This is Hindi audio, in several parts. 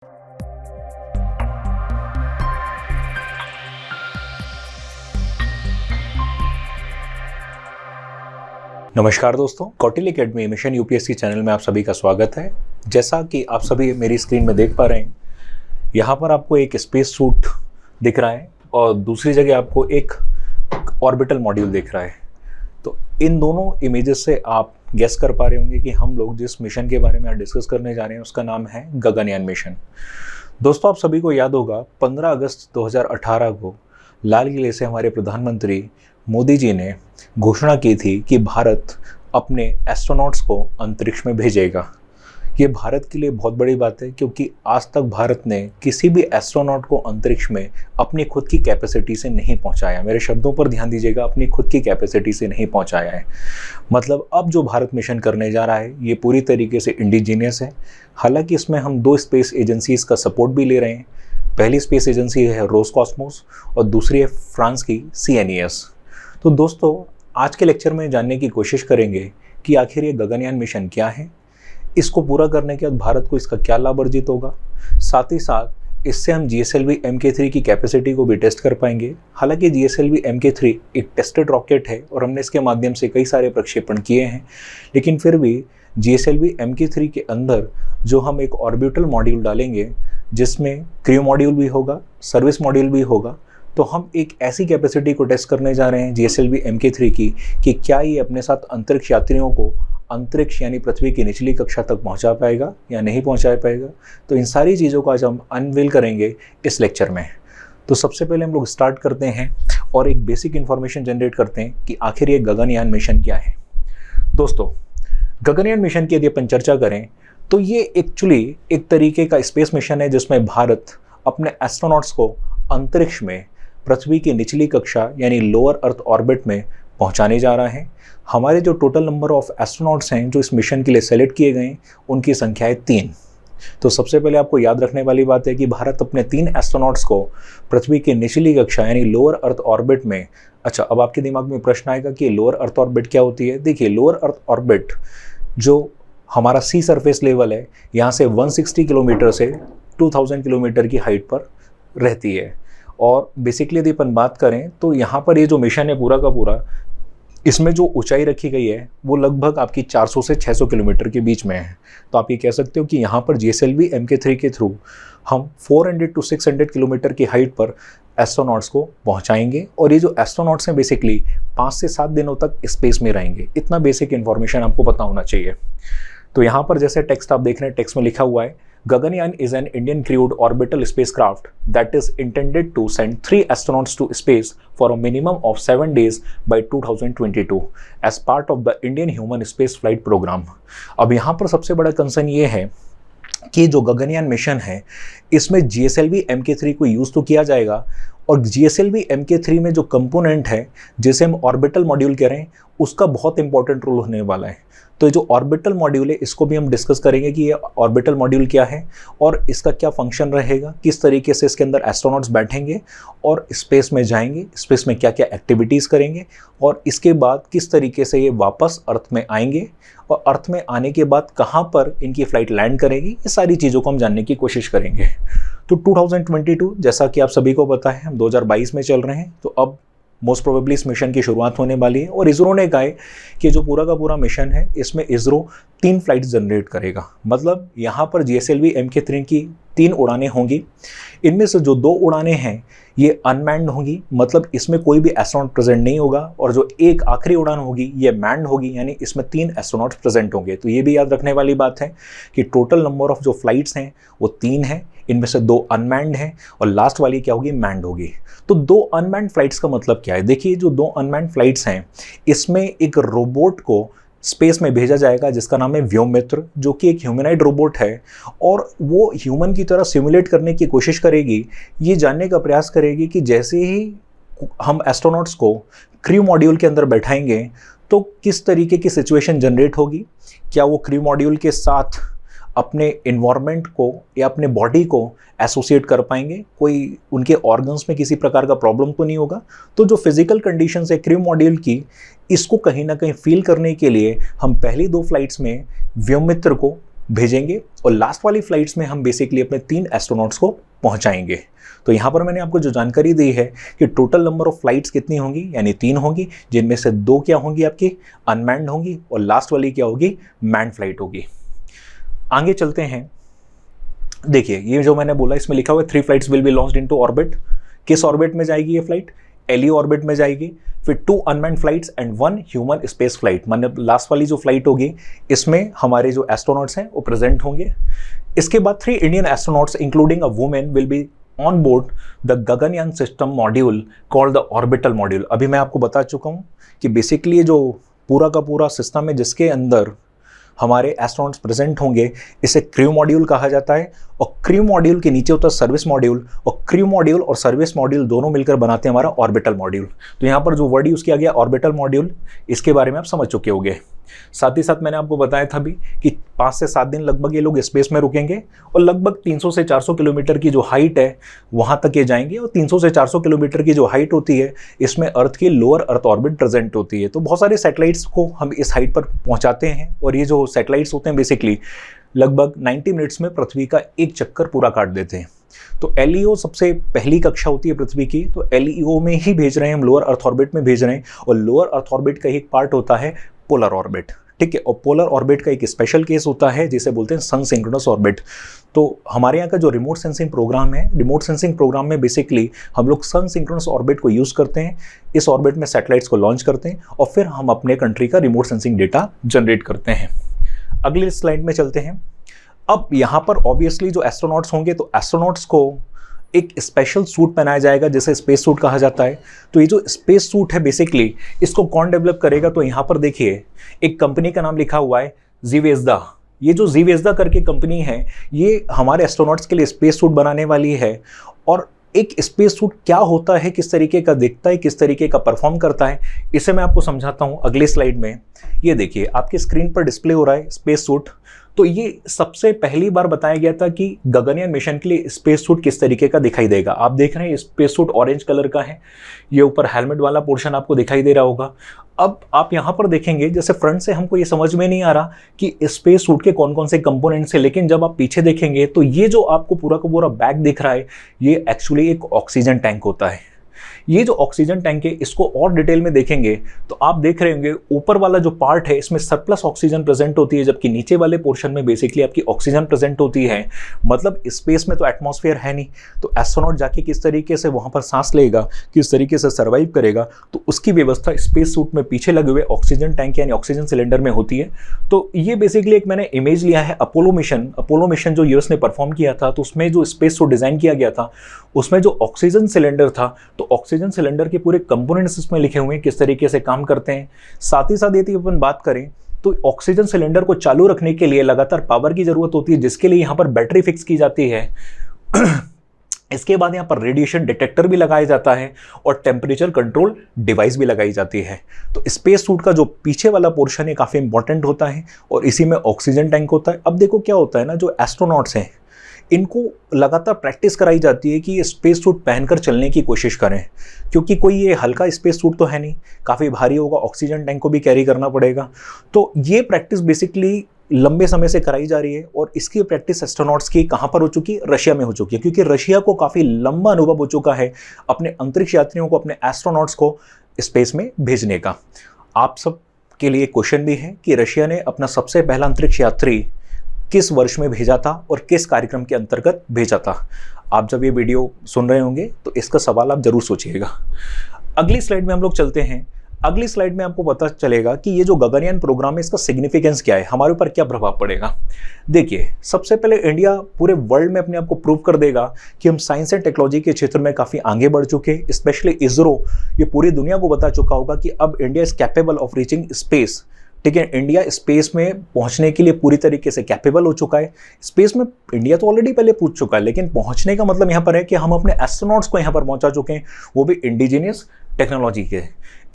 नमस्कार दोस्तों, Kautilya academy mission UPSC channel में आप सभी का स्वागत है। जैसा कि आप सभी मेरी स्क्रीन में देख पा रहे हैं, यहाँ पर आपको एक स्पेस सूट दिख रहा है और दूसरी जगह आपको एक ऑर्बिटल मॉड्यूल दिख रहा है। तो इन दोनों इमेजेस से आप गेस कर पा रहे होंगे कि हम लोग जिस मिशन के बारे में आज डिस्कस करने जा रहे हैं उसका नाम है गगनयान मिशन। दोस्तों, आप सभी को याद होगा 15 अगस्त 2018 को लाल किले से हमारे प्रधानमंत्री मोदी जी ने घोषणा की थी कि भारत अपने एस्ट्रोनॉट्स को अंतरिक्ष में भेजेगा। ये भारत के लिए बहुत बड़ी बात है क्योंकि आज तक भारत ने किसी भी एस्ट्रोनॉट को अंतरिक्ष में अपनी खुद की कैपेसिटी से नहीं पहुंचाया। मेरे शब्दों पर ध्यान दीजिएगा, अपनी खुद की कैपेसिटी से नहीं पहुंचाया है। मतलब अब जो भारत मिशन करने जा रहा है ये पूरी तरीके से इंडिजीनियस है। हालांकि इसमें हम 2 स्पेस एजेंसीज का सपोर्ट भी ले रहे हैं। पहली स्पेस एजेंसी है रोसकॉस्मोस और दूसरी है फ्रांस की CNES। तो दोस्तों, आज के लेक्चर में जानने की कोशिश करेंगे कि आखिर ये गगनयान मिशन क्या है, इसको पूरा करने के बाद भारत को इसका क्या लाभ अर्जित होगा। साथ ही साथ इससे हम GSLV Mk3 की कैपेसिटी को भी टेस्ट कर पाएंगे। हालांकि GSLV Mk3 एक टेस्टेड रॉकेट है और हमने इसके माध्यम से कई सारे प्रक्षेपण किए हैं, लेकिन फिर भी GSLV Mk3 के अंदर जो हम एक ऑर्बिटल मॉड्यूल डालेंगे जिसमें क्रू मॉड्यूल भी होगा, सर्विस मॉड्यूल भी होगा, तो हम एक ऐसी कैपेसिटी को टेस्ट करने जा रहे हैं GSLV Mk3 की कि क्या ये अपने साथ अंतरिक्ष यात्रियों को अंतरिक्ष यानी पृथ्वी की निचली कक्षा तक पहुंचा पाएगा या नहीं पहुंचा पाएगा। तो इन सारी चीज़ों को आज हम अनवील करेंगे इस लेक्चर में। तो सबसे पहले हम लोग स्टार्ट करते हैं और एक बेसिक इन्फॉर्मेशन जनरेट करते हैं कि आखिर ये गगनयान मिशन क्या है। दोस्तों, गगनयान मिशन की यदि अपन चर्चा करें तो ये एक्चुअली एक तरीके का स्पेस मिशन है जिसमें भारत अपने एस्ट्रोनॉट्स को अंतरिक्ष में पृथ्वी की निचली कक्षा यानी लोअर अर्थ ऑर्बिट में पहुंचाने जा रहा है। हमारे जो टोटल नंबर ऑफ एस्ट्रोनॉट्स हैं जो इस मिशन के लिए सेलेक्ट किए गए उनकी संख्या है 3। तो सबसे पहले आपको याद रखने वाली बात है कि भारत अपने 3 एस्ट्रोनॉट्स को पृथ्वी की निचली कक्षा यानी लोअर अर्थ ऑर्बिट में। अच्छा, अब आपके दिमाग में प्रश्न आएगा कि लोअर अर्थ ऑर्बिट क्या होती है। देखिए, लोअर अर्थ ऑर्बिट जो हमारा सी सरफेस लेवल है यहाँ से 160 किलोमीटर से 2000 किलोमीटर की हाइट पर रहती है। और बेसिकली यदि अपन बात करें तो यहाँ पर ये जो मिशन है पूरा का पूरा, इसमें जो ऊंचाई रखी गई है वो लगभग आपकी 400 से 600 किलोमीटर के बीच में है। तो आप ये कह सकते हो कि यहाँ पर GSLV Mk3 के थ्रू हम 400 to 600 किलोमीटर की हाइट पर एस्ट्रोनॉट्स को पहुँचाएंगे और ये जो एस्ट्रोनॉट्स हैं बेसिकली 5 से 7 दिनों तक स्पेस में रहेंगे। इतना बेसिक इन्फॉर्मेशन आपको पता होना चाहिए। तो यहाँ पर जैसे टेक्स्ट आप देख रहे हैं, टेक्स्ट में लिखा हुआ है Gaganyaan is an Indian crewed orbital spacecraft that is intended to send 3 astronauts to space for a minimum of 7 days by 2022 as part of the Indian Human Space Flight Program। अब यहाँ पर सबसे बड़ा कंसर्न ये है कि जो गगनयान मिशन है इसमें GSLV Mk3 को यूज़ तो किया जाएगा और GSLV Mk3 में जो कंपोनेंट है जिसे हम ऑर्बिटल मॉड्यूल कह रहे हैं उसका बहुत इंपॉर्टेंट रोल होने वाला है। तो जो ऑर्बिटल मॉड्यूल है इसको भी हम डिस्कस करेंगे कि ये ऑर्बिटल मॉड्यूल क्या है और इसका क्या फंक्शन रहेगा, किस तरीके से इसके अंदर एस्ट्रोनॉट्स बैठेंगे और स्पेस में जाएंगे, स्पेस में क्या क्या एक्टिविटीज़ करेंगे और इसके बाद किस तरीके से ये वापस अर्थ में आएंगे और अर्थ में आने के बाद कहाँ पर इनकी फ़्लाइट लैंड करेगी। ये सारी चीज़ों को हम जानने की कोशिश करेंगे। तो 2022 जैसा कि आप सभी को पता है हम 2022 में चल रहे हैं, तो अब मोस्ट प्रोबेबली इस मिशन की शुरुआत होने वाली है और इसरो ने कहा है कि जो पूरा का पूरा मिशन है इसमें इसरो 3 फ्लाइट्स जनरेट करेगा। मतलब यहाँ पर GSLV Mk3 की 3 उड़ानें होंगी। इनमें से जो 2 उड़ानें हैं ये अनमैन्ड होंगी, मतलब इसमें कोई भी एस्ट्रोनॉट प्रेजेंट नहीं होगा और जो एक आखिरी उड़ान होगी ये मैन्ड होगी यानी इसमें 3 एस्ट्रोनॉट्स प्रेजेंट होंगे। तो ये भी याद रखने वाली बात है कि टोटल नंबर ऑफ जो फ्लाइट्स हैं वो 3 हैं, इनमें से 2 अनमैन्ड हैं और लास्ट वाली क्या होगी, मैन्ड होगी। तो 2 अनमैन्ड फ्लाइट्स का मतलब क्या है। देखिए, जो 2 अनमैन्ड फ्लाइट्स हैं इसमें एक रोबोट को स्पेस में भेजा जाएगा जिसका नाम है व्योममित्र, जो कि एक ह्यूमनॉइड रोबोट है और वो ह्यूमन की तरह सिमुलेट करने की कोशिश करेगी, ये जानने का प्रयास करेगी कि जैसे ही हम एस्ट्रोनॉट्स को क्रू मॉड्यूल के अंदर बैठाएंगे तो किस तरीके की सिचुएशन जनरेट होगी। क्या वो क्रू मॉड्यूल के साथ अपने इन्वायरमेंट को या अपने बॉडी को एसोसिएट कर पाएंगे, कोई उनके ऑर्गन्स में किसी प्रकार का प्रॉब्लम तो नहीं होगा। तो जो फिजिकल कंडीशंस है क्रू मॉड्यूल की, इसको कहीं ना कहीं फील करने के लिए हम पहली 2 फ्लाइट्स में व्योममित्र को भेजेंगे और लास्ट वाली फ्लाइट्स में हम बेसिकली अपने 3 एस्ट्रोनॉट्स को पहुंचाएंगे। तो यहाँ पर मैंने आपको जो जानकारी दी है कि टोटल नंबर ऑफ फ्लाइट्स कितनी होंगी, यानी 3 होंगी, जिनमें से 2 क्या होंगी आपकी अनमैन्ड होंगी और लास्ट वाली क्या होगी मैन्ड फ्लाइट होगी। आगे चलते हैं। देखिए ये जो मैंने बोला इसमें लिखा हुआ है 3 flights will be launched into orbit. किस ऑर्बिट में जाएगी ये फ्लाइट? एलईओ ऑर्बिट में जाएगी। फिर 2 unmanned flights and 1 human space flight, मतलब लास्ट वाली जो फ्लाइट होगी इसमें हमारे जो एस्ट्रोनॉट्स हैं वो प्रेजेंट होंगे। इसके बाद 3 Indian astronauts including a women will be on board the Gaganyaan system module called the orbital module. अभी मैं आपको बता चुका हूँ कि बेसिकली ये जो पूरा का पूरा सिस्टम है जिसके अंदर हमारे एस्ट्रोनॉट्स प्रेजेंट होंगे, इसे क्रू मॉड्यूल कहा जाता है। और क्रू मॉड्यूल के नीचे होता है सर्विस मॉड्यूल, और क्रू मॉड्यूल और सर्विस मॉड्यूल दोनों मिलकर बनाते हैं हमारा ऑर्बिटल मॉड्यूल। तो यहाँ पर जो वर्ड यूज़ किया गया ऑर्बिटल मॉड्यूल, इसके बारे में आप समझ चुके होंगे। साथ ही साथ मैंने आपको बताया था भी कि 5 से 7 दिन लगभग ये लोग स्पेस में रुकेंगे और लगभग 300 से 400 किलोमीटर की जो हाइट है वहाँ तक ये जाएंगे। और 300 से 400 किलोमीटर की जो हाइट होती है इसमें अर्थ की लोअर अर्थ ऑर्बिट प्रेजेंट होती है। तो बहुत सारे सैटेलाइट्स को हम इस हाइट पर पहुँचाते हैं और ये जो सैटेलाइट्स होते हैं बेसिकली लगभग 90 मिनट्स में पृथ्वी का एक चक्कर पूरा काट देते हैं। तो एलईओ सबसे पहली कक्षा होती है पृथ्वी की, तो एलईओ में ही भेज रहे हैं हम, लोअर अर्थ ऑर्बिट में भेज रहे हैं। और लोअर अर्थ ऑर्बिट का एक पार्ट होता है पोलर ऑर्बिट, ठीक है। और पोलर ऑर्बिट का एक स्पेशल केस होता है जिसे बोलते हैं सन सिंक्रोनस ऑर्बिट। तो हमारे यहाँ का जो रिमोट सेंसिंग प्रोग्राम है, रिमोट सेंसिंग प्रोग्राम में बेसिकली हम लोग सन सिंक्रोनस ऑर्बिट को यूज़ करते हैं। इस ऑर्बिट में सैटेलाइट्स को लॉन्च करते हैं और फिर हम अपने कंट्री का रिमोट सेंसिंग डेटा जनरेट करते हैं। अगली स्लाइड में चलते हैं। अब यहाँ पर ऑब्वियसली जो एस्ट्रोनॉट्स होंगे तो एस्ट्रोनॉट्स को एक स्पेशल सूट पहनाया जाएगा जिसे स्पेस सूट कहा जाता है। तो ये जो स्पेस सूट है बेसिकली इसको कौन डेवलप करेगा? तो यहाँ पर देखिए एक कंपनी का नाम लिखा हुआ है ज़ेवेज़दा। ये जो ज़ेवेज़दा करके कंपनी है ये हमारे एस्ट्रोनॉट्स के लिए स्पेस सूट बनाने वाली है। और एक स्पेस सूट क्या होता है, किस तरीके का दिखता है, किस तरीके का परफॉर्म करता है, इसे मैं आपको समझाता हूँ अगले स्लाइड में। ये देखिए आपकी स्क्रीन पर डिस्प्ले हो रहा है स्पेस सूट। तो ये सबसे पहली बार बताया गया था कि गगनयान मिशन के लिए स्पेस सूट किस तरीके का दिखाई देगा। आप देख रहे हैं स्पेस सूट ऑरेंज कलर का है, ये ऊपर हेलमेट वाला पोर्शन आपको दिखाई दे रहा होगा। अब आप यहाँ पर देखेंगे जैसे फ्रंट से हमको ये समझ में नहीं आ रहा कि स्पेस सूट के कौन कौन से कंपोनेंट्स हैं, लेकिन जब आप पीछे देखेंगे तो ये जो आपको पूरा का पूरा बैग दिख रहा है ये एक्चुअली एक ऑक्सीजन टैंक होता है। ये जो ऑक्सीजन टैंक है इसको और डिटेल में देखेंगे तो आप देख रहे होंगे ऊपर वाला जो पार्ट है इसमें सरप्लस ऑक्सीजन प्रेजेंट होती है, जबकि नीचे वाले पोर्शन में बेसिकली आपकी ऑक्सीजन प्रेजेंट होती है। मतलब स्पेस में तो एटमॉस्फेयर है नहीं, तो एस्ट्रोनॉट जाके किस तरीके से वहां पर सांस लेगा, किस तरीके से सर्वाइव करेगा, तो उसकी व्यवस्था स्पेस सूट में पीछे लगे हुए ऑक्सीजन टैंक यानी ऑक्सीजन सिलेंडर में होती है। तो ये बेसिकली एक मैंने इमेज लिया है अपोलो मिशन जो यूएस ने परफॉर्म किया था, तो उसमें जो स्पेस सूट डिजाइन किया गया था उसमें जो ऑक्सीजन सिलेंडर था, तो ऑक्सीजन सिलेंडर के पूरे कंपोनेंट्स इसमें लिखे हुए हैं किस तरीके से काम करते हैं। साथ ही साथ यदि अपन बात करें तो ऑक्सीजन सिलेंडर को चालू रखने के लिए लगातार पावर की जरूरत होती है, जिसके लिए यहाँ पर बैटरी फिक्स की जाती है। इसके बाद यहाँ पर रेडिएशन डिटेक्टर भी लगाया जाता है और टेम्परेचर कंट्रोल डिवाइस भी लगाई जाती है। तो स्पेस सूट का जो पीछे वाला पोर्शन है काफ़ी इंपॉर्टेंट होता है और इसी में ऑक्सीजन टैंक होता है। अब देखो क्या होता है ना, जो एस्ट्रोनॉट्स हैं इनको लगातार प्रैक्टिस कराई जाती है कि ये स्पेस सूट पहनकर चलने की कोशिश करें, क्योंकि कोई ये हल्का स्पेस सूट तो है नहीं, काफ़ी भारी होगा, ऑक्सीजन टैंक को भी कैरी करना पड़ेगा। तो ये प्रैक्टिस बेसिकली लंबे समय से कराई जा रही है और इसकी प्रैक्टिस एस्ट्रोनॉट्स की कहाँ पर हो चुकी है? रशिया में हो चुकी है, क्योंकि रशिया को काफ़ी लंबा अनुभव हो चुका है अपने अंतरिक्ष यात्रियों को, अपने एस्ट्रोनॉट्स को स्पेस में भेजने का। आप सब के लिए क्वेश्चन भी है कि रशिया ने अपना सबसे पहला अंतरिक्ष यात्री किस वर्ष में भेजा था और किस कार्यक्रम के अंतर्गत भेजा था? आप जब ये वीडियो सुन रहे होंगे तो इसका सवाल आप जरूर सोचिएगा। अगली स्लाइड में हम लोग चलते हैं। अगली स्लाइड में आपको पता चलेगा कि ये जो गगनयान प्रोग्राम है इसका सिग्निफिकेंस क्या है, हमारे ऊपर क्या प्रभाव पड़ेगा। देखिए सबसे पहले इंडिया पूरे वर्ल्ड में अपने आप को प्रूव कर देगा कि हम साइंस एंड टेक्नोलॉजी के क्षेत्र में काफ़ी आगे बढ़ चुके हैं। स्पेशली इसरो ये पूरी दुनिया को बता चुका होगा कि अब India is capable of reaching space. ठीक है, इंडिया स्पेस में पहुंचने के लिए पूरी तरीके से कैपेबल हो चुका है। स्पेस में इंडिया तो ऑलरेडी पहले पूछ चुका है, लेकिन पहुंचने का मतलब यहाँ पर है कि हम अपने एस्ट्रोनॉट्स को यहाँ पर पहुंचा चुके हैं, वो भी इंडिजिनियस टेक्नोलॉजी के।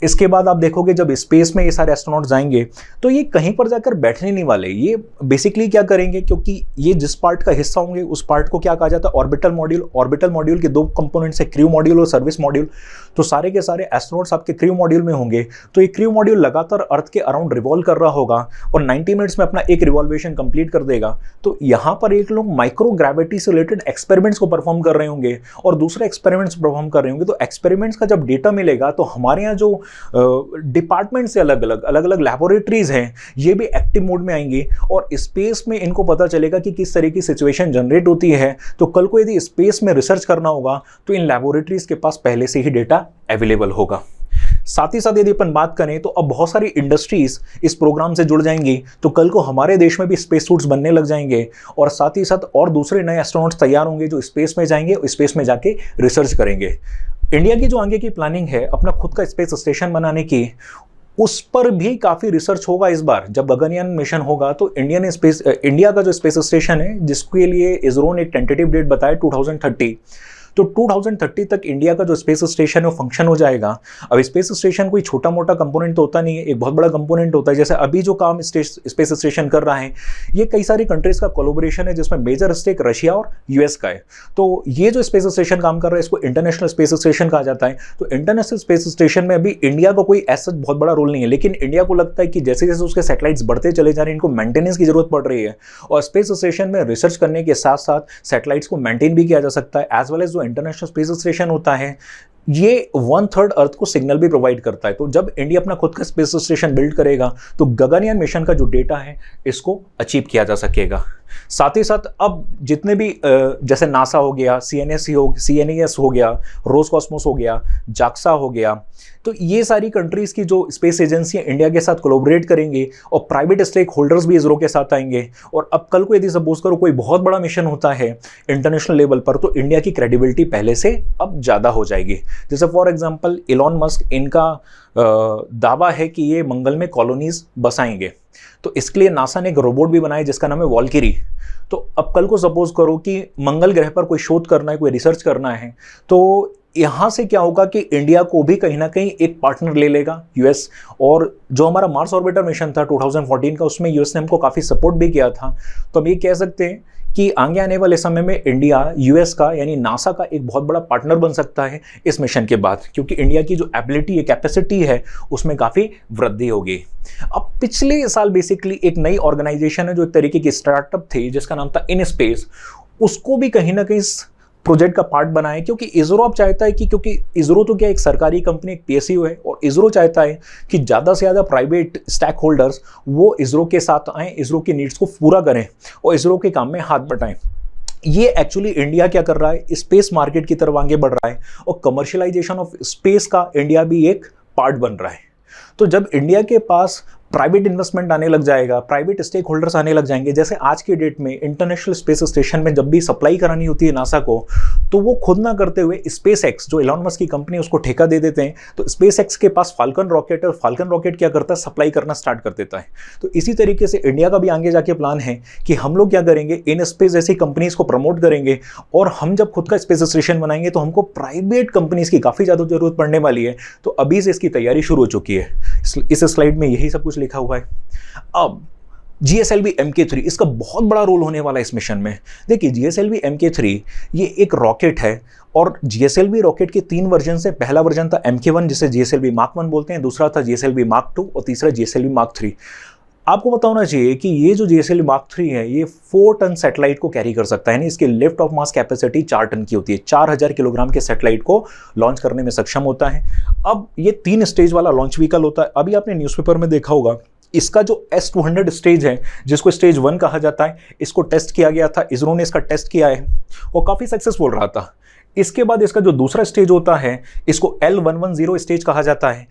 इसके बाद आप देखोगे जब स्पेस में ये सारे एस्ट्रोनॉट जाएंगे तो ये कहीं पर जाकर बैठने नहीं वाले। ये बेसिकली क्या करेंगे, क्योंकि ये जिस पार्ट का हिस्सा होंगे उस पार्ट को क्या कहा जाता है, ऑर्बिटल मॉड्यूल। ऑर्बिटल मॉड्यूल के दो कंपोनेंट्स है, क्रू मॉड्यूल और सर्विस मॉड्यूल। तो सारे के सारे एस्ट्रोनॉट्स आपके क्रू मॉड्यूल में होंगे। तो ये क्रू मॉड्यूल लगातार अर्थ के अराउंड रिवॉल्व कर रहा होगा और 90 मिनट्स में अपना एक रिवॉल्वेशन कंप्लीट कर देगा। तो यहाँ पर एक लोग माइक्रो ग्रेविटी से रिलेटेड एक्सपेरिमेंट्स को परफॉर्म कर रहे होंगे और दूसरे एक्सपेरिमेंट्स परफॉर्म कर रहे होंगे। तो एक्सपेरिमेंट्स का जब डेटा मिलेगा तो हमारे यहाँ जो डिपार्टमेंट से अलग अलग लैबोरेटरीज हैं ये भी एक्टिव मोड में आएंगी और स्पेस में इनको पता चलेगा कि किस तरह की सिचुएशन जनरेट होती है। तो कल को यदि स्पेस में रिसर्च करना होगा तो इन लैबोरेटरीज के पास पहले से ही डेटा अवेलेबल होगा। साथ ही साथ यदि अपन बात करें तो अब बहुत सारी इंडस्ट्रीज इस प्रोग्राम से जुड़ जाएंगी। तो कल को हमारे देश में भी स्पेस सूट्स बनने लग जाएंगे और साथ ही साथ और दूसरे नए एस्ट्रोनॉट्स तैयार होंगे जो स्पेस में जाएंगे और स्पेस में जाके रिसर्च करेंगे। इंडिया की जो आगे की प्लानिंग है अपना खुद का स्पेस स्टेशन बनाने की, उस पर भी काफ़ी रिसर्च होगा। इस बार जब गगनयान मिशन होगा तो इंडिया का जो स्पेस स्टेशन है जिसके लिए इसरो ने एक टेंटेटिव डेट बताया 2030, तो 2030 तक इंडिया का जो स्पेस स्टेशन है वो फंक्शन हो जाएगा। अब स्पेस स्टेशन कोई छोटा मोटा कंपोनेंट तो होता नहीं है, एक बहुत बड़ा कंपोनेंट होता है। जैसे अभी जो काम स्पेस स्टेशन कर रहा है ये कई सारी कंट्रीज का कोलैबोरेशन है जिसमें मेजर स्टेक रशिया और यूएस का है। तो ये जो स्पेस स्टेशन काम कर रहा है इसको इंटरनेशनल स्पेस स्टेशन कहा जाता है। तो इंटरनेशनल स्पेस स्टेशन में अभी इंडिया का कोई ऐसा बहुत बड़ा रोल नहीं है, लेकिन इंडिया को लगता है कि जैसे जैसे उसके सैटेलाइट्स बढ़ते चले जा रहे हैं इनको मेंटेनेंस की जरूरत पड़ रही है और स्पेस स्टेशन में रिसर्च करने के साथ साथ सैटेलाइट्स को मेंटेन भी किया जा सकता है। एज वेल एज जो इंटरनेशनल स्पेस स्टेशन होता है ये 1/3 अर्थ को सिग्नल भी प्रोवाइड करता है। तो जब इंडिया अपना खुद का स्पेस स्टेशन बिल्ड करेगा तो गगनयान मिशन का जो डेटा है इसको अचीव किया जा सकेगा। साथ ही साथ अब जितने भी जैसे नासा हो गया, CNES हो गया, रोसकॉस्मोस हो गया, जाक्सा हो गया, तो ये सारी कंट्रीज की जो स्पेस एजेंसी इंडिया के साथ कोलैबोरेट करेंगे और प्राइवेट स्टेक होल्डर्स भी इसरो के साथ आएंगे। और अब कल को यदि सपोज करो कोई बहुत बड़ा मिशन होता है इंटरनेशनल लेवल पर तो इंडिया की क्रेडिबिलिटी पहले से अब ज़्यादा हो जाएगी। जैसे फॉर एग्जाम्पल इलॉन मस्क, इनका दावा है कि ये मंगल में कॉलोनीज बसाएंगे। तो इसके लिए नासा ने एक रोबोट भी बनाया जिसका नाम है वॉल्किरी। तो अब कल को सपोज करो कि मंगल ग्रह पर कोई शोध करना है, कोई रिसर्च करना है, तो यहाँ से क्या होगा कि इंडिया को भी कहीं ना कहीं एक पार्टनर ले लेगा यूएस। और जो हमारा मार्स ऑर्बिटर मिशन था 2014 का उसमें यूएस ने हमको काफ़ी सपोर्ट भी किया था। तो हम ये कह सकते हैं कि आगे आने वाले समय में इंडिया यूएस का यानी नासा का एक बहुत बड़ा पार्टनर बन सकता है इस मिशन के बाद, क्योंकि इंडिया की जो एबिलिटी है, कैपेसिटी है, उसमें काफ़ी वृद्धि होगी। अब पिछले साल बेसिकली एक नई ऑर्गेनाइजेशन है जो एक तरीके की स्टार्टअप थी जिसका नाम था इन स्पेस, उसको भी कहीं ना कहीं प्रोजेक्ट का पार्ट बनाए, क्योंकि इसरो अब चाहता है कि, क्योंकि इसरो तो क्या एक सरकारी कंपनी, एक PSU है, और इसरो चाहता है कि ज़्यादा से ज़्यादा प्राइवेट स्टैक होल्डर्स वो इसरो के साथ आएँ, इसरो की नीड्स को पूरा करें और इसरो के काम में हाथ बटाएं। ये एक्चुअली इंडिया क्या कर रहा है, स्पेस मार्केट की तरफ आगे बढ़ रहा है और कमर्शियलाइजेशन ऑफ स्पेस का इंडिया भी एक पार्ट बन रहा है। तो जब इंडिया के पास प्राइवेट इन्वेस्टमेंट आने लग जाएगा, प्राइवेट स्टेक होल्डर्स आने लग जाएंगे, जैसे आज के डेट में इंटरनेशनल स्पेस स्टेशन में जब भी सप्लाई करानी होती है नासा को, तो वो खुद ना करते हुए SpaceX जो इलॉन मस्क की कंपनी है उसको ठेका दे देते हैं। तो SpaceX के पास फाल्कन रॉकेट है और फाल्कन रॉकेट क्या करता है, सप्लाई करना स्टार्ट कर देता है। तो इसी तरीके से इंडिया का भी आगे जाके प्लान है कि हम लोग क्या करेंगे, इन स्पेस जैसी कंपनीज को प्रमोट करेंगे और हम जब खुद का स्पेस स्टेशन बनाएंगे तो हमको प्राइवेट कंपनीज की काफ़ी ज़्यादा जरूरत पड़ने वाली है। तो अभी से इसकी तैयारी शुरू हो चुकी है। इस स्लाइड में यही सब कुछ लिखा हुआ है। अब GSLV MK3 इसका बहुत बड़ा रोल होने वाला है इस मिशन में। देखिए GSLV MK3 ये एक रॉकेट है और GSLV रॉकेट के 3 वर्जन से, पहला वर्जन था MK1 जिसे GSLV Mark 1 बोलते हैं, दूसरा था GSLV Mark 2 और तीसरा GSLV Mark 3। आपको पता होना चाहिए कि ये जो GSLV Mark 3 है ये 4 टन सैटेलाइट को कैरी कर सकता है, यानी इसकी lift off mass capacity 4 ton की होती है। 4000 किलोग्राम के सैटेलाइट को लॉन्च करने में सक्षम होता है। अब ये 3 स्टेज वाला लॉन्च व्हीकल होता है। अभी आपने न्यूज़पेपर में देखा होगा इसका जो S200 स्टेज है, जिसको स्टेज 1 कहा जाता है, इसको टेस्ट किया गया था, इसरो ने इसका टेस्ट किया है और काफ़ी सक्सेसफुल रहा था। इसके बाद इसका जो दूसरा स्टेज होता है इसको L110 स्टेज कहा जाता है।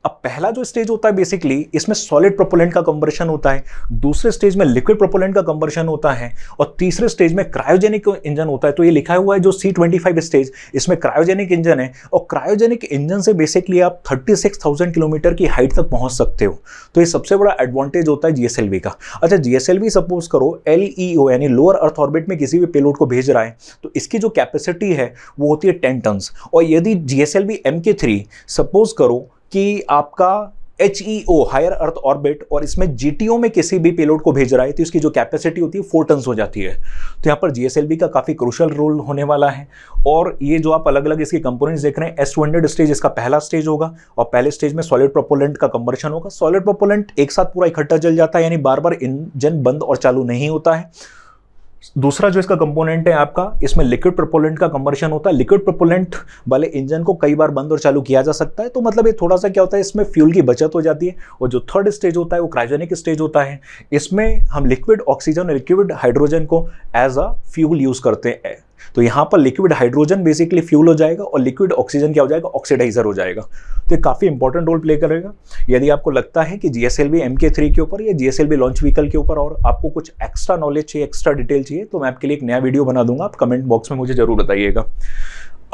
अब पहला जो स्टेज होता है बेसिकली इसमें सॉलिड प्रोपेलेंट का कंबर्शन होता है, दूसरे स्टेज में लिक्विड प्रोपेलेंट का कंबर्शन होता है और तीसरे स्टेज में क्रायोजेनिक इंजन होता है। तो ये लिखा हुआ है जो C25 स्टेज, इसमें क्रायोजेनिक इंजन है और क्रायोजेनिक इंजन से बेसिकली आप 36,000 किलोमीटर की हाइट तक पहुंच सकते हो। तो ये सबसे बड़ा एडवांटेज होता है GSLV का। अच्छा, GSLV सपोज करो LEO यानी लोअर अर्थ ऑर्बिट में किसी भी पेलोड को भेज रहा है तो इसकी जो कैपेसिटी है वो होती है 10 टन। और यदि GSLV MK3 सपोज करो कि आपका HEO हायर अर्थ ऑर्बिट और इसमें GTO में किसी भी पेलोड को भेज रहा है तो इसकी जो कैपेसिटी होती है 4 टन्स हो जाती है। तो यहाँ पर GSLV का काफ़ी क्रूशियल रोल होने वाला है। और ये जो आप अलग अलग इसके कंपोनेंट्स देख रहे हैं, S200 स्टेज इसका पहला स्टेज होगा और पहले स्टेज में सॉलिड प्रोपोलेंट का कंबर्शन होगा। सॉलिड प्रोपोलेंट एक साथ पूरा इकट्ठा जल जाता है, यानी बार बार इंजन बंद और चालू नहीं होता है। दूसरा जो इसका कंपोनेंट है आपका, इसमें लिक्विड प्रोपोलेंट का कंबर्शन होता है। लिक्विड प्रोपोलेंट वाले इंजन को कई बार बंद और चालू किया जा सकता है, तो मतलब ये थोड़ा सा क्या होता है, इसमें फ्यूल की बचत हो जाती है। और जो थर्ड स्टेज होता है वो क्रायोजेनिक स्टेज होता है। इसमें हम लिक्विड ऑक्सीजन और लिक्विड हाइड्रोजन को एज अ फ्यूल यूज करते हैं। तो यहाँ पर लिक्विड हाइड्रोजन बेसिकली फ्यूल हो जाएगा और लिक्विड ऑक्सीजन क्या हो जाएगा, ऑक्सीडाइजर हो जाएगा। तो ये काफ़ी इंपॉर्टेंट रोल प्ले करेगा। यदि आपको लगता है कि GSLV MK3 के ऊपर या GSLV लॉन्च व्हीकल के ऊपर और आपको कुछ एक्स्ट्रा नॉलेज चाहिए, एक्स्ट्रा डिटेल चाहिए, तो मैं आपके लिए एक नया वीडियो बना दूंगा। आप कमेंट बॉक्स में मुझे जरूर बताइएगा।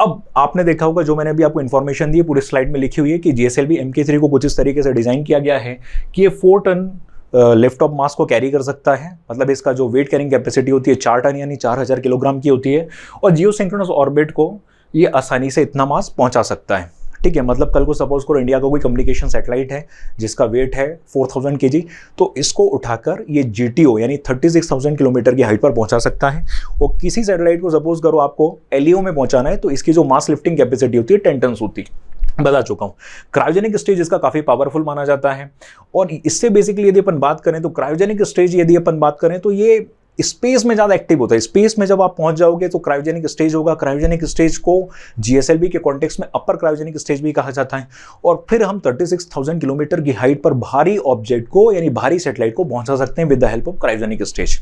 अब आपने देखा होगा जो मैंने अभी आपको इन्फॉर्मेशन दी पूरी स्लाइड में लिखी हुई है कि GSLV MK3 को कुछ इस तरीके से डिज़ाइन किया गया है कि ये 4 टन लिफ्ट ऑफ मास को कैरी कर सकता है। मतलब इसका जो वेट कैरिंग कैपेसिटी होती है 4 टन यानी 4000 किलोग्राम की होती है। और जियोसिंक्रोनस ऑर्बिट को ये आसानी से इतना मास पहुंचा सकता है। ठीक है, मतलब कल को सपोज करो इंडिया का कोई कम्युनिकेशन सैटेलाइट है जिसका वेट है 4000 kg, तो इसको उठाकर ये GTO यानी 36,000 किलोमीटर की हाइट पर पहुंचा सकता है। और किसी सैटेलाइट को सपोज करो आपको LEO में पहुंचाना है तो इसकी जो मास लिफ्टिंग कैपेसिटी होती है 10 टन होती है। बता चुका हूं। क्रायोजेनिक स्टेज इसका काफी पावरफुल माना जाता है। और इससे बेसिकली यदि अपन बात करें तो क्रायोजेनिक स्टेज यदि अपन बात करें तो ये स्पेस में ज़्यादा एक्टिव होता है। स्पेस में जब आप पहुंच जाओगे तो क्रायोजेनिक स्टेज होगा। क्रायोजेनिक स्टेज को GSLV के कॉन्टेक्स्ट में अपर क्रायोजेनिक स्टेज भी कहा जाता है। और फिर हम 36,000 किलोमीटर की हाइट पर भारी ऑब्जेक्ट को यानी भारी सैटेलाइट को पहुंचा सकते हैं with the help of cryogenic stage.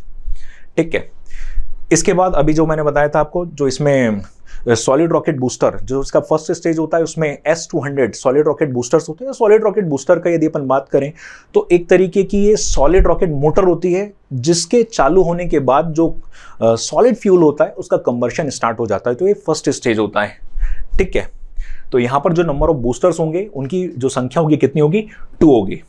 ठीक है, इसके बाद अभी जो मैंने बताया था आपको, जो इसमें सॉलिड रॉकेट बूस्टर जो इसका फर्स्ट स्टेज होता है उसमें S200 सॉलिड रॉकेट बूस्टर्स होते हैं। सॉलिड रॉकेट बूस्टर का यदि अपन बात करें तो एक तरीके की ये सॉलिड रॉकेट मोटर होती है जिसके चालू होने के बाद जो सॉलिड फ्यूल होता है उसका कंबर्शन स्टार्ट हो जाता है। तो ये फर्स्ट स्टेज होता है। ठीक है, तो यहाँ पर जो नंबर ऑफ बूस्टर्स होंगे उनकी जो संख्या होगी कितनी होगी, 2 होगी।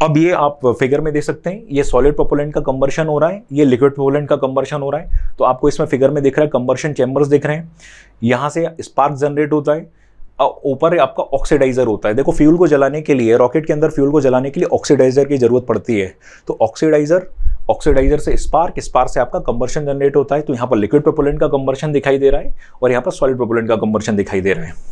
अब ये आप फिगर में देख सकते हैं, ये सॉलिड प्रोपोलेंट का कंबर्शन हो रहा है, ये लिक्विड प्रोपोलेंट का कंबर्शन हो रहा है। तो आपको इसमें फिगर में दिख रहा है कंबर्शन चैम्बर्स दिख रहे हैं, यहाँ से स्पार्क जनरेट होता है, ऊपर आपका ऑक्सीडाइजर होता है। देखो फ्यूल को जलाने के लिए, रॉकेट के अंदर फ्यूल को जलाने के लिए ऑक्सीडाइजर की जरूरत पड़ती है। तो ऑक्सीडाइजर से स्पार्क से आपका कंबर्शन जनरेट होता है। तो यहाँ पर लिक्विड प्रोपोलेंट का कंबर्शन दिखाई दे रहा है और यहाँ पर सॉलिड प्रोपोलेंट का कंबर्शन दिखाई दे रहा है।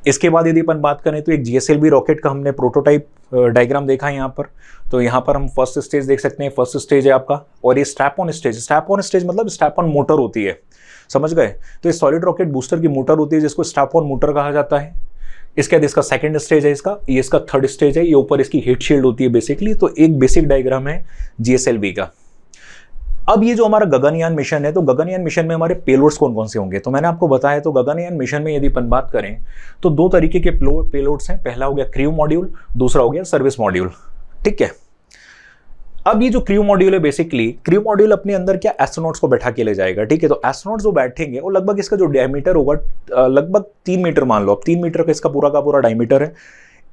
इसके बाद यदि अपन बात करें तो एक GSLV रॉकेट का हमने प्रोटोटाइप डायग्राम देखा है यहाँ पर। तो यहाँ पर हम फर्स्ट स्टेज देख सकते हैं, फर्स्ट स्टेज है आपका। और ये स्ट्रैप ऑन स्टेज मतलब स्ट्रैप ऑन मोटर होती है, समझ गए। तो ये सॉलिड रॉकेट बूस्टर की मोटर होती है जिसको स्ट्रैप ऑन मोटर कहा जाता है। इसके बाद इसका सेकंड स्टेज है, ये इसका थर्ड स्टेज है। ये ऊपर इसकी हीट शील्ड होती है बेसिकली। तो एक बेसिक डायग्राम है GSLV का। अब ये जो हमारा गगनयान मिशन है, तो गगनयान मिशन में हमारे पेलोड्स कौन कौन से होंगे, तो मैंने आपको बताया। तो गगनयान मिशन में यदि अपन बात करें तो 2 तरीके के पेलोड्स हैं। पहला हो गया क्रू मॉड्यूल, दूसरा हो गया सर्विस मॉड्यूल। ठीक है, अब ये जो क्रू मॉड्यूल है बेसिकली, क्रू मॉड्यूल अपने अंदर क्या एस्ट्रोनॉट्स को बैठा के ले जाएगा। ठीक है, तो एस्ट्रोनॉट्स जो बैठेंगे वो लगभग इसका जो डायमीटर होगा लगभग 3 मीटर मान लो। अब 3 मीटर का इसका पूरा का पूरा डायमीटर है।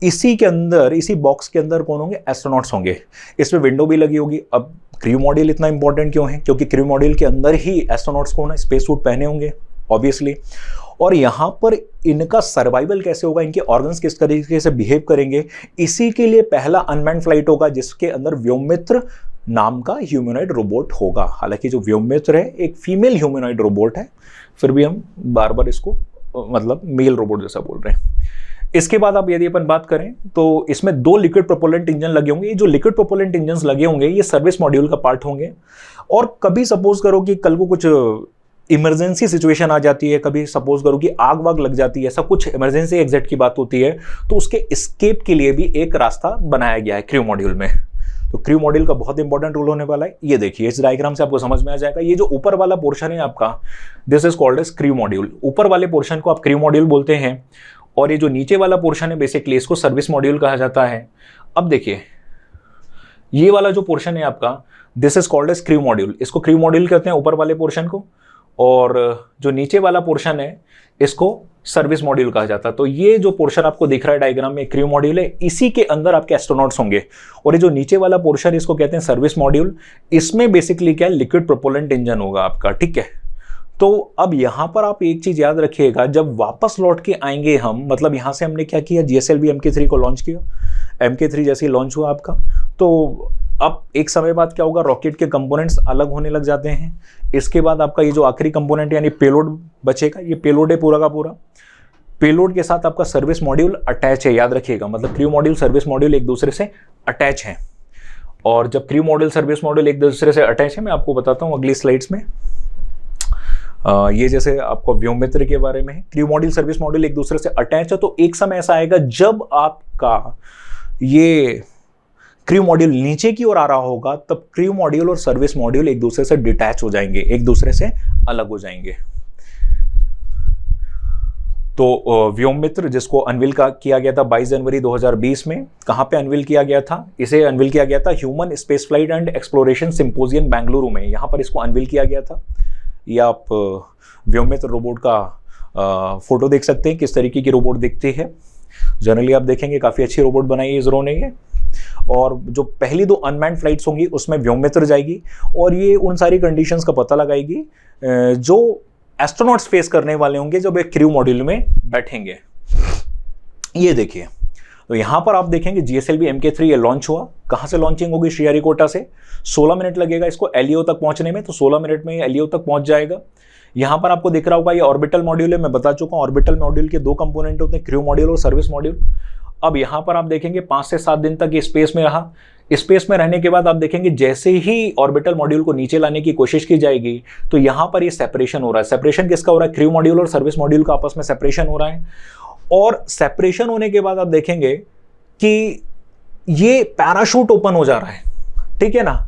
इसी के अंदर, इसी बॉक्स के अंदर कौन होंगे, एस्ट्रोनॉट्स होंगे। इसमें विंडो भी लगी होगी। अब क्रू मॉड्यूल इतना इंपॉर्टेंट क्यों है, क्योंकि क्रू मॉड्यूल के अंदर ही एस्ट्रोनॉट्स को ना स्पेस सूट पहने होंगे ऑब्वियसली। और यहाँ पर इनका सर्वाइवल कैसे होगा, इनके ऑर्गन्स किस तरीके से बिहेव करेंगे, इसी के लिए पहला अनमैन्ड फ्लाइट होगा जिसके अंदर व्योममित्र नाम का ह्यूमनॉइड रोबोट होगा। हालांकि जो व्योममित्र है एक फीमेल ह्यूमनॉइड रोबोट है, फिर भी हम बार बार इसको मतलब मेल रोबोट जैसा बोल रहे हैं। इसके बाद अब यदि अपन बात करें तो इसमें 2 लिक्विड प्रोपोलेंट इंजन लगे होंगे। ये जो लिक्विड प्रोपोलेंट इंजन लगे होंगे ये सर्विस मॉड्यूल का पार्ट होंगे। और कभी सपोज करो कि कल को कुछ इमरजेंसी सिचुएशन आ जाती है, कभी सपोज करो कि आग वाग लग जाती है, ऐसा कुछ इमरजेंसी एग्जिट की बात होती है, तो उसके एस्केप के लिए भी एक रास्ता बनाया गया है क्रू मॉड्यूल में। तो क्रू मॉड्यूल का बहुत इंपॉर्टेंट रोल होने वाला है। ये देखिए इस डायग्राम से आपको समझ में आ जाएगा। ये जो ऊपर वाला पोर्शन है आपका, this is called as crew module. ऊपर वाले पोर्शन को आप क्रू मॉड्यूल बोलते हैं और ये जो नीचे वाला पोर्शन है बेसिकली इसको सर्विस मॉड्यूल कहा जाता है। अब देखिए ये वाला जो पोर्शन है आपका, this is called as crew module. इसको क्रू मॉड्यूल कहते हैं ऊपर वाले पोर्शन को, और जो नीचे वाला पोर्शन है इसको सर्विस मॉड्यूल कहा जाता है। तो ये जो पोर्शन आपको दिख रहा है डायग्राम में क्रू मॉड्यूल है, इसी के अंदर आपके एस्ट्रोनॉट्स होंगे। और ये जो नीचे वाला पोर्शन इसको कहते हैं सर्विस मॉड्यूल। इसमें बेसिकली क्या है, लिक्विड प्रोपोलेंट इंजन होगा आपका। ठीक है, तो अब यहाँ पर आप एक चीज़ याद रखिएगा, जब वापस लौट के आएंगे हम, मतलब यहाँ से हमने क्या किया, GSLV MK3 को लॉन्च किया, MK3 जैसे ही लॉन्च हुआ आपका, तो अब एक समय बाद क्या होगा, रॉकेट के कंपोनेंट्स अलग होने लग जाते हैं। इसके बाद आपका ये जो आखिरी कंपोनेंट यानी पेलोड बचेगा, ये पेलोड है पूरा का पूरा। पेलोड के साथ आपका सर्विस मॉड्यूल अटैच है, याद रखिएगा, मतलब क्रू मॉड्यूल सर्विस मॉड्यूल एक दूसरे से अटैच हैं। और जब क्रू मॉड्यूल सर्विस मॉड्यूल एक दूसरे से अटैच है, मैं आपको बताता हूँ अगली स्लाइड्स में। ये जैसे आपको व्योममित्र के बारे में है, क्रू मॉड्यूल सर्विस मॉड्यूल एक दूसरे से अटैच है, तो एक समय ऐसा आएगा जब आपका ये क्रू मॉड्यूल नीचे की ओर आ रहा होगा, तब क्रू मॉड्यूल और सर्विस मॉड्यूल एक दूसरे से डिटैच हो जाएंगे, एक दूसरे से अलग हो जाएंगे। तो व्योममित्र जिसको अनवील किया गया था 22 जनवरी 2020 में, कहाँ पे अनवील किया गया था, इसे अनवील किया गया था human space flight and exploration symposium Bengaluru में, यहाँ पर इसको अनवील किया गया था। ये आप व्योममित्र रोबोट का फोटो देख सकते हैं, किस तरीके की रोबोट दिखती है। जनरली आप देखेंगे काफ़ी अच्छी रोबोट बनाई है इसरो ने ये। और जो पहली 2 अनमैन्ड फ्लाइट्स होंगी उसमें व्योममित्र जाएगी, और ये उन सारी कंडीशंस का पता लगाएगी जो एस्ट्रोनॉट्स फेस करने वाले होंगे जब एक क्रू मॉड्यूल में बैठेंगे। ये देखिए, तो यहाँ पर आप देखेंगे GSLV MK3 ये लॉन्च हुआ। कहाँ से लॉन्चिंग होगी, श्रीहरिकोटा से। 16 मिनट लगेगा इसको LEO तक पहुँचने में, तो 16 मिनट में ये LEO तक पहुँच जाएगा। यहाँ पर आपको दिख रहा होगा ये ऑर्बिटल मॉड्यूल है, मैं बता चुका हूँ ऑर्बिटल मॉड्यूल के 2 कंपोनेंट होते हैं, क्रू मॉड्यूल और सर्विस मॉड्यूल। अब यहाँ पर आप देखेंगे 5 से 7 दिन तक ये स्पेस में रहा। स्पेस में रहने के बाद आप देखेंगे जैसे ही ऑर्बिटल मॉड्यूल को नीचे लाने की कोशिश की जाएगी, तो यहाँ पर ये सेपरेशन हो रहा है। सेपरेशन किसका हो रहा है, क्रू मॉड्यूल और सर्विस मॉड्यूल का आपस में सेपरेशन हो रहा है। और सेपरेशन होने के बाद आप देखेंगे कि ये पैराशूट ओपन हो जा रहा है, ठीक है ना।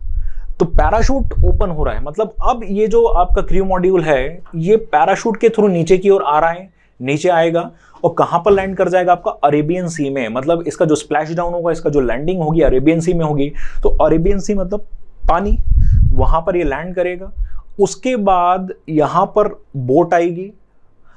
तो पैराशूट ओपन हो रहा है, मतलब अब ये जो आपका क्रू मॉड्यूल है ये पैराशूट के थ्रू नीचे की ओर आ रहा है, नीचे आएगा और कहां पर लैंड कर जाएगा, आपका अरेबियन सी में। मतलब इसका जो स्प्लैश डाउन होगा, इसका जो लैंडिंग होगी अरेबियन सी में होगी। तो अरेबियन सी मतलब पानी, वहां पर ये लैंड करेगा। उसके बाद यहां पर बोट आएगी,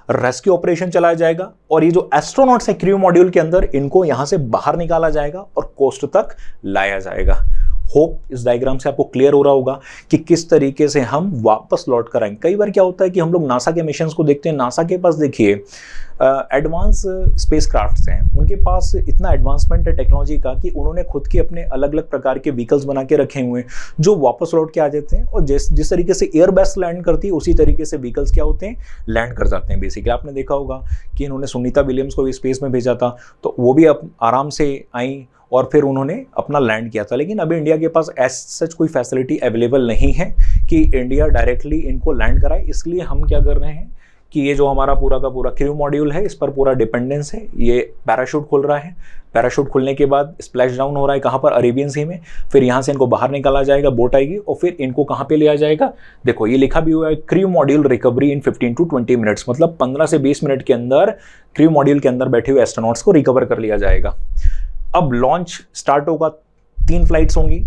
रेस्क्यू ऑपरेशन चलाया जाएगा, और ये जो एस्ट्रोनॉट्स हैं क्रू मॉड्यूल के अंदर, इनको यहां से बाहर निकाला जाएगा और कोस्ट तक लाया जाएगा। होप इस डायग्राम से आपको क्लियर हो रहा होगा कि किस तरीके से हम वापस लौट कर आएंगे। कई बार क्या होता है कि हम लोग नासा के मिशंस को देखते हैं, नासा के पास देखिए एडवांस स्पेस क्राफ्ट्स हैं, उनके पास इतना एडवांसमेंट है टेक्नोलॉजी का कि उन्होंने खुद के अपने अलग अलग प्रकार के व्हीकल्स बना के रखे हुए हैं जो वापस लौट के आ जाते हैं, और जिस तरीके से एयरबस लैंड करती है उसी तरीके से व्हीकल्स क्या होते हैं, लैंड कर जाते हैं। बेसिकली आपने देखा होगा कि इन्होंने सुनीता विलियम्स को भी स्पेस में भेजा था, तो वो भी अब आराम से आई और फिर उन्होंने अपना लैंड किया था। लेकिन अभी इंडिया के पास सच कोई फैसिलिटी अवेलेबल नहीं है कि इंडिया डायरेक्टली इनको लैंड कराए। इसलिए हम क्या कर रहे हैं कि ये जो हमारा पूरा का पूरा क्रू मॉड्यूल है, इस पर पूरा डिपेंडेंस है। ये पैराशूट खुल रहा है, पैराशूट खुलने के बाद स्प्लैश डाउन हो रहा है कहाँ पर, अरेबियन सी में। फिर यहाँ से इनको बाहर निकाला जाएगा, बोट आएगी और फिर इनको कहाँ पे लिया जाएगा। देखो ये लिखा भी हुआ है, crew module recovery in 15 to 20 minutes, मतलब 15 से 20 मिनट के अंदर क्रू मॉड्यूल के अंदर बैठे हुए एस्ट्रोनॉट्स को रिकवर कर लिया जाएगा। अब लॉन्च स्टार्ट होगा, 3 फ्लाइट्स होंगी,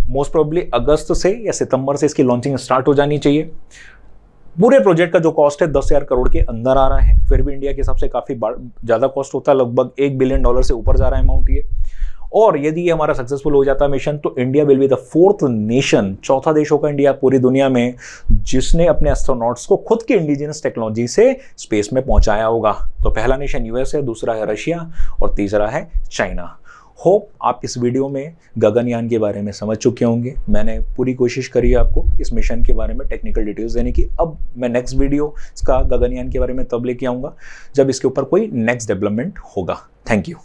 मोस्ट प्रोबेबली अगस्त से या सितंबर से इसकी लॉन्चिंग स्टार्ट हो जानी चाहिए। पूरे प्रोजेक्ट का जो कॉस्ट है 10,000 करोड़ के अंदर आ रहा है, फिर भी इंडिया के हिसाब से काफ़ी ज़्यादा कॉस्ट होता है, लगभग $1 बिलियन से ऊपर जा रहा है अमाउंट ये। और यदि ये हमारा सक्सेसफुल हो जाता है मिशन, तो India will be the 4th nation, चौथा देश होगा इंडिया पूरी दुनिया में जिसने अपने एस्ट्रोनॉट्स को खुद के इंडिजिनस टेक्नोलॉजी से स्पेस में पहुंचाया होगा। तो पहला नेशन यूएस है, दूसरा है रशिया और तीसरा है चाइना। होप आप इस वीडियो में गगनयान के बारे में समझ चुके होंगे। मैंने पूरी कोशिश करी है आपको इस मिशन के बारे में टेक्निकल डिटेल्स देने की। अब मैं नेक्स्ट वीडियो इसका गगनयान के बारे में तब लेके आऊँगा जब इसके ऊपर कोई नेक्स्ट डेवलपमेंट होगा। Thank you.